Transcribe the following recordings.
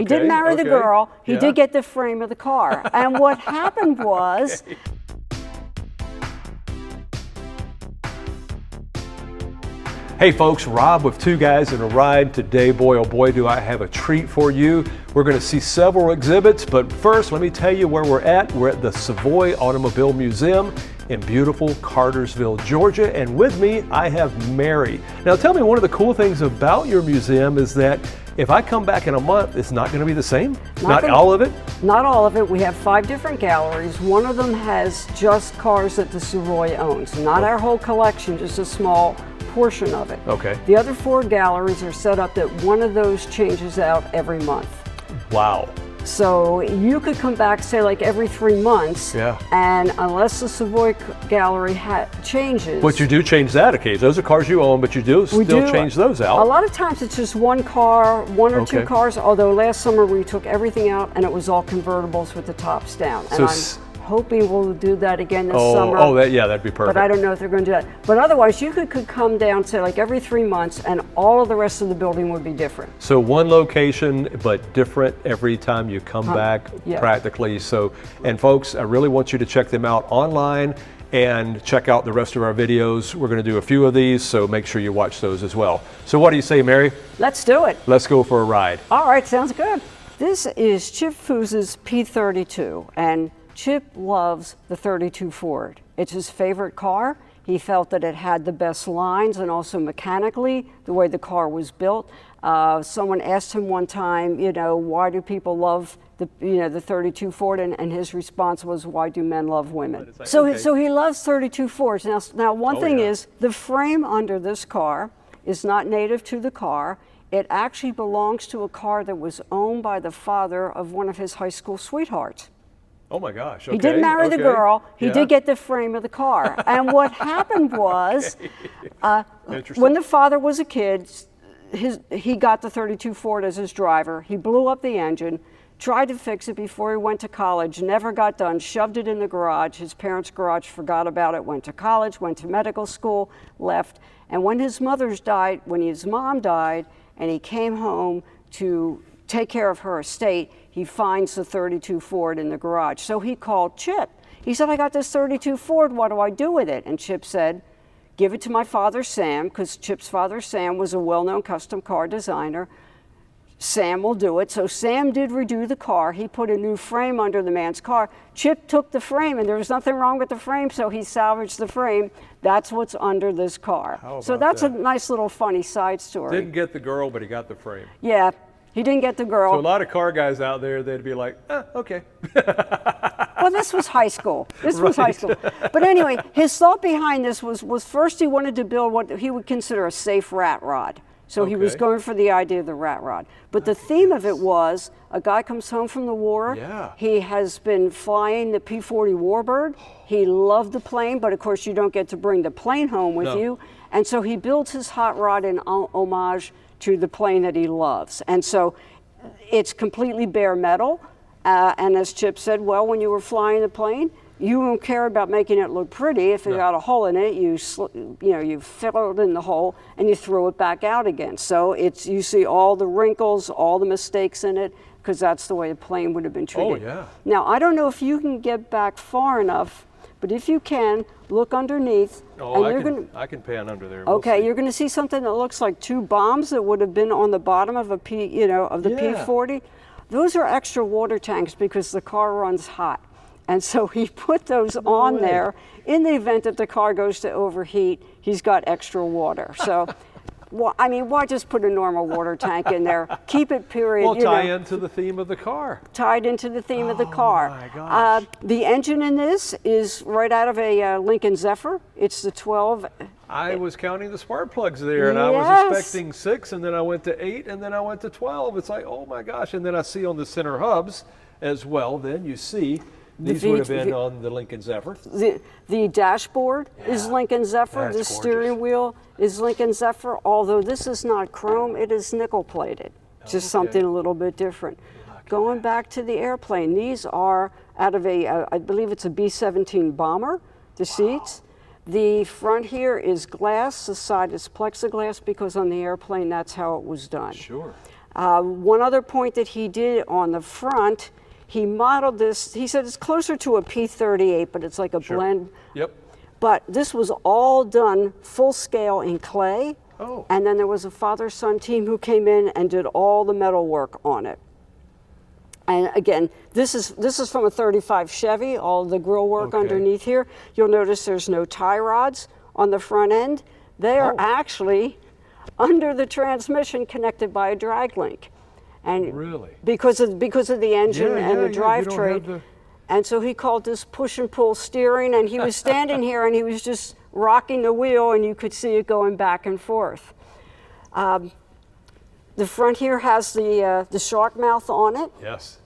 He didn't marry the girl. He did get the frame of the car. And what happened was, Hey folks, Rob with Two Guys in a Ride. Today, boy oh boy, do I have a treat for you. We're going to see several exhibits, but first let me tell you where we're at. We're at the Savoy Automobile Museum in beautiful Cartersville, Georgia, and with me I have Mary. Now tell me, one of the cool things about your museum is that if I come back in a month, it's not going to be the same? Not all of it? Not all of it. We have 5 different galleries. One of them has just cars that the Savoy owns. Not our whole collection, just a small portion of it. Okay. The other 4 galleries are set up that one of those changes out every month. Wow. So you could come back, say, like every 3 months, and unless the Savoy Gallery changes. But you do change that occasionally. Those are cars you own, but you do still change those out. A lot of times it's just one car, one or 2 cars, although last summer we took everything out and it was all convertibles with the tops down. And I'm hoping we'll do that again this summer. Oh, that'd be perfect. But I don't know if they're going to do that. But otherwise, you could come down, say, like every 3 months, and all of the rest of the building would be different. So one location, but different every time you come back, practically. So, and folks, I really want you to check them out online and check out the rest of our videos. We're going to do a few of these, so make sure you watch those as well. So what do you say, Mary? Let's do it. Let's go for a ride. All right, sounds good. This is Chip Foose's P32, and Chip loves the 32 Ford. It's his favorite car. He felt that it had the best lines, and also mechanically, the way the car was built. Someone asked him one time, why do people love the 32 Ford? And his response was, why do men love women? So he loves 32 Fords. Now one thing is, the frame under this car is not native to the car. It actually belongs to a car that was owned by the father of one of his high school sweethearts. Oh my gosh, okay. He didn't marry the girl, he did get the frame of the car. And what happened was, when the father was a kid, he got the 32 Ford as his driver. He blew up the engine, tried to fix it before he went to college, never got done, shoved it in the garage. His parents' garage forgot about it, went to college, went to medical school, left. And when his mom died, and he came home to take care of her estate, he finds the 32 Ford in the garage. So he called Chip. He said, I got this 32 Ford, what do I do with it? And Chip said, give it to my father, Sam, because Chip's father, Sam, was a well-known custom car designer. Sam will do it. So Sam did redo the car. He put a new frame under the man's car. Chip took the frame, and there was nothing wrong with the frame, so he salvaged the frame. That's what's under this car. So that's a nice little funny side story. Didn't get the girl, but he got the frame. Yeah. He didn't get the girl. So a lot of car guys out there, they'd be like, okay. Well, this was high school. Was high school. But anyway, his thought behind this was first he wanted to build what he would consider a safe rat rod. So he was going for the idea of the rat rod. But the theme of it was, a guy comes home from the war. He has been flying the P-40 Warbird. He loved the plane, but of course you don't get to bring the plane home with you. And so he builds his hot rod in homage to the plane that he loves. And so it's completely bare metal. And as Chip said, well, when you were flying the plane, you don't care about making it look pretty. If it got a hole in it, you filled in the hole and you throw it back out again. So you see all the wrinkles, all the mistakes in it, because that's the way a plane would have been treated. Now, I don't know if you can get back far enough, but if you can, look underneath. I can pan under there. Okay, you're going to see something that looks like 2 bombs that would have been on the bottom of the P-40. Those are extra water tanks because the car runs hot. And so he put those on there in the event that the car goes to overheat. He's got extra water. So, why just put a normal water tank in there? Keep it period. Well, tie into the theme of the car. Tied into the theme of the car. Oh my gosh. The engine in this is right out of a Lincoln Zephyr. It's the 12. I was counting the spark plugs there, and I was expecting 6, and then I went to 8, and then I went to 12. It's like, oh my gosh. And then I see on the center hubs as well, then you see these would have been on the Lincoln Zephyr. The dashboard is Lincoln Zephyr. The steering wheel is Lincoln Zephyr. Although this is not chrome, it is nickel plated. Just something a little bit different. Going back to the airplane, these are out of I believe it's a B-17 bomber, the seats. The front here is glass, the side is plexiglass, because on the airplane that's how it was done. Sure. One other point that he did on the front, he modeled this, he said it's closer to a P-38, but it's like a blend. Yep. But this was all done full scale in clay. Oh. And then there was a father-son team who came in and did all the metal work on it. And again, this is from a 35 Chevy, all the grill work underneath here. You'll notice there's no tie rods on the front end. They are actually under the transmission connected by a drag link. And really? Because of the engine and the drivetrain. And so he called this push and pull steering, and he was standing here and he was just rocking the wheel and you could see it going back and forth. The front here has the shark mouth on it. Yes.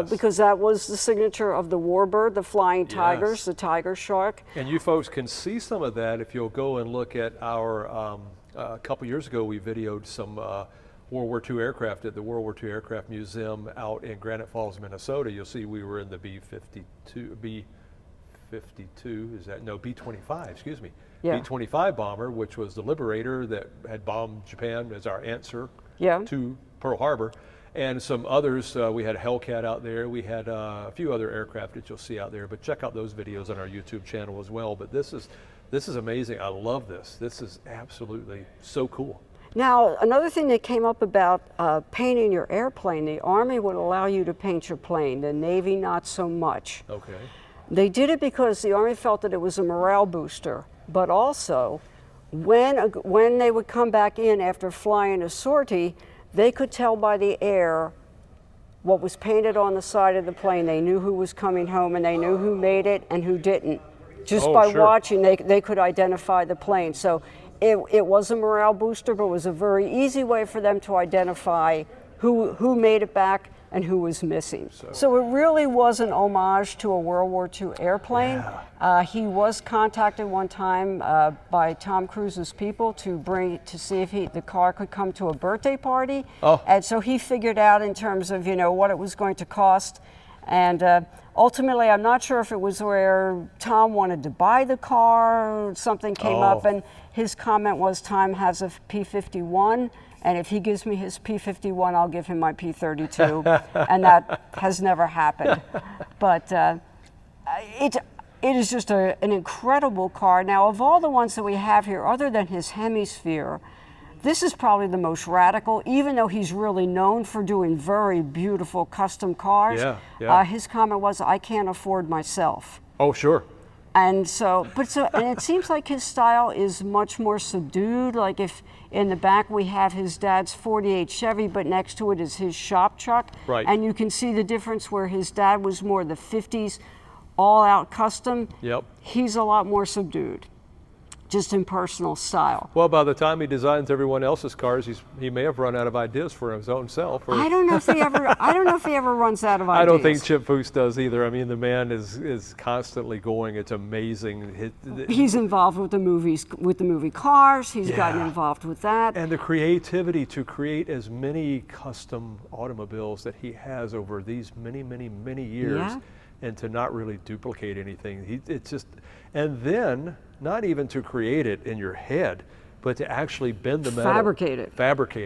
Because that was the signature of the warbird, the flying tigers, the tiger shark. And you folks can see some of that if you'll go and look at our, a couple years ago we videoed some World War II aircraft at the World War II Aircraft Museum out in Granite Falls, Minnesota. You'll see we were in the B-52, is that, no, B-25, excuse me. B-25 bomber, which was the Liberator that had bombed Japan as our answer to Pearl Harbor. And some others, we had Hellcat out there. We had a few other aircraft that you'll see out there, but check out those videos on our YouTube channel as well. But this is amazing. I love this. This is absolutely so cool. Now, another thing that came up about painting your airplane, the Army would allow you to paint your plane, the Navy not so much. Okay. They did it because the Army felt that it was a morale booster, but also when they would come back in after flying a sortie, they could tell by the air what was painted on the side of the plane. They knew who was coming home and they knew who made it and who didn't. Just by watching, they could identify the plane. So it was a morale booster, but it was a very easy way for them to identify who made it back and who was missing. So it really was an homage to a World War II airplane. He was contacted one time by Tom Cruise's people to see if the car could come to a birthday party. And so he figured out in terms of what it was going to cost. And ultimately, I'm not sure if it was where Tom wanted to buy the car, something came up, and his comment was, Tom has a P-51, and if he gives me his P-51, I'll give him my P-32, and that has never happened. But it is just an incredible car. Now, of all the ones that we have here, other than his hemisphere, this is probably the most radical, even though he's really known for doing very beautiful custom cars. His comment was, I can't afford myself. Oh, sure. And and it seems like his style is much more subdued. Like if in the back we have his dad's 48 Chevy, but next to it is his shop truck. Right. And you can see the difference where his dad was more the 50s, all out custom. Yep. He's a lot more subdued, just in personal style. Well, by the time he designs everyone else's cars, he may have run out of ideas for his own self. Or I don't know if he ever runs out of ideas. I don't think Chip Foose does either. I mean, the man is constantly going. It's amazing. He's involved with the movies, with the movie Cars. He's gotten involved with that. And the creativity to create as many custom automobiles that he has over these many, many, many years, and to not really duplicate anything. It's just, and then not even to create it in your head, but to actually bend the metal. Fabricate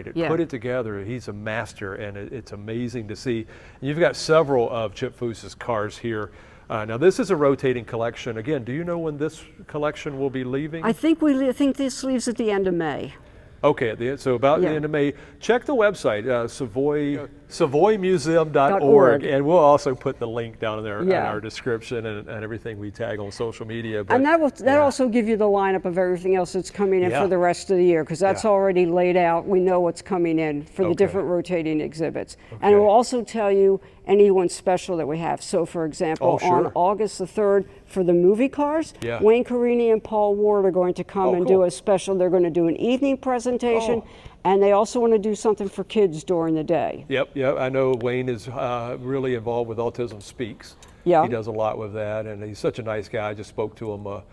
it, put it together. He's a master, and it's amazing to see. And you've got several of Chip Foose's cars here. Now this is a rotating collection. Again, do you know when this collection will be leaving? I think this leaves at the end of May. Okay, so about the end of May. Check the website, SavoyMuseum.org, and we'll also put the link down there in our description and everything we tag on social media. But, and that will also give you the lineup of everything else that's coming in for the rest of the year, because that's already laid out. We know what's coming in for the different rotating exhibits. And it will also tell you anyone special that we have. So for example, on August the 3rd, for the movie cars, Wayne Carini and Paul Ward are going to come and do a special. They're going to do an evening presentation, and they also want to do something for kids during the day. Yep. I know Wayne is really involved with Autism Speaks. He does a lot with that, and he's such a nice guy. I just spoke to him a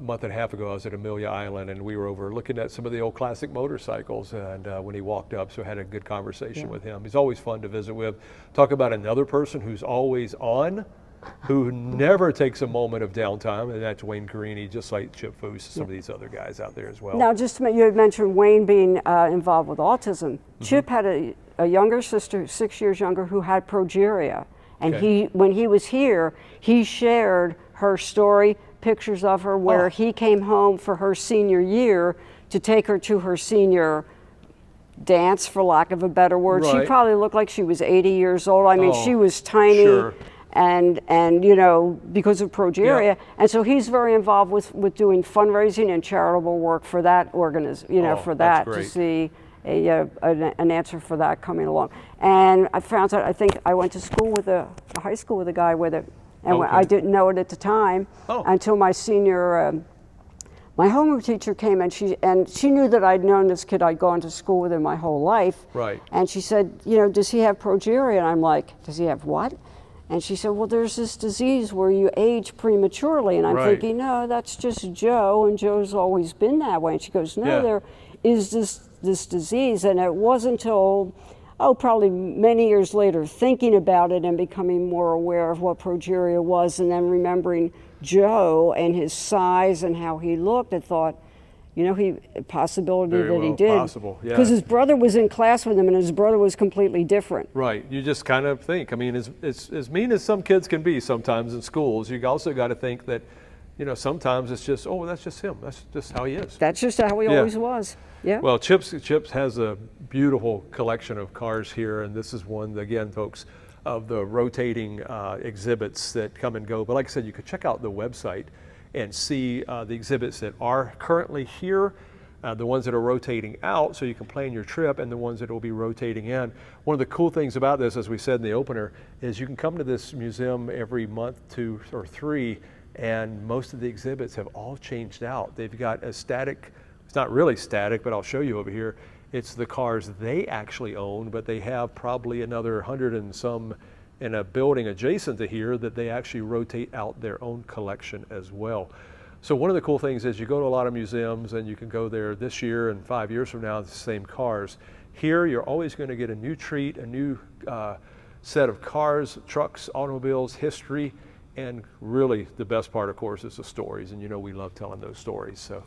month and a half ago. I was at Amelia Island, and we were over looking at some of the old classic motorcycles, and when he walked up, so I had a good conversation with him. He's always fun to visit with. Talk about another person who's always on, who never takes a moment of downtime, and that's Wayne Carini, just like Chip Foose, some of these other guys out there as well. Now, you had mentioned Wayne being involved with autism. Chip had a younger sister, 6 years younger, who had progeria. And Okay. when he was here, he shared her story, pictures of her, where he came home for her senior year to take her to her senior dance, for lack of a better word. She Right. probably looked like she was 80 years old. I mean, she was tiny. Sure. And you know, because of progeria. Yeah. And so he's very involved with doing fundraising and charitable work for that organization, you know, for that, that's to great. see an answer for that coming along. And I found out, I think I went to school with a high school with a guy with it, and Okay. I didn't know it at the time until my senior, my homeroom teacher came, and she knew that I'd known this kid. I'd gone to school with him my whole life. Right. And she said, you know, does he have progeria? And I'm like, does he have what? And she said, well, there's this disease where you age prematurely. And I'm Right. thinking, no, that's just Joe, and Joe's always been that way. And she goes, no, Yeah. there is this disease. And it wasn't until, probably many years later, thinking about it and becoming more aware of what progeria was, and then remembering Joe and his size and how he looked, I thought, you know, possibility Very that he well did. possible, yeah. Because his brother was in class with him, and his brother was completely different. Right. You just kind of think. I mean, as mean as some kids can be sometimes in schools, you also got to think that, you know, sometimes it's just, oh, that's just him. That's just how he is. That's just how he always was. Yeah. Well, Chips has a beautiful collection of cars here, and this is one, again, folks, of the rotating exhibits that come and go. But like I said, you could check out the website and see the exhibits that are currently here, the ones that are rotating out so you can plan your trip, and the ones that will be rotating in. One of the cool things about this, as we said in the opener, is you can come to this museum every month, 2 or 3, and most of the exhibits have all changed out. They've got a static, it's not really static, but I'll show you over here. It's the cars they actually own, but they have probably another 100 and some in a building adjacent to here that they actually rotate out their own collection as well. So one of the cool things is you go to a lot of museums and you can go there this year and 5 years from now, the same cars. Here, you're always going to get a new treat, a new set of cars, trucks, automobiles, history, and really the best part, of course, is the stories. And you know we love telling those stories. So,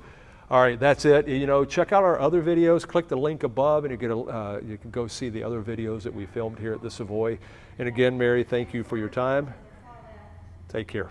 all right, that's it. You know, check out our other videos. Click the link above, and you can go see the other videos that we filmed here at the Savoy. And again, Mary, thank you for your time. Take care.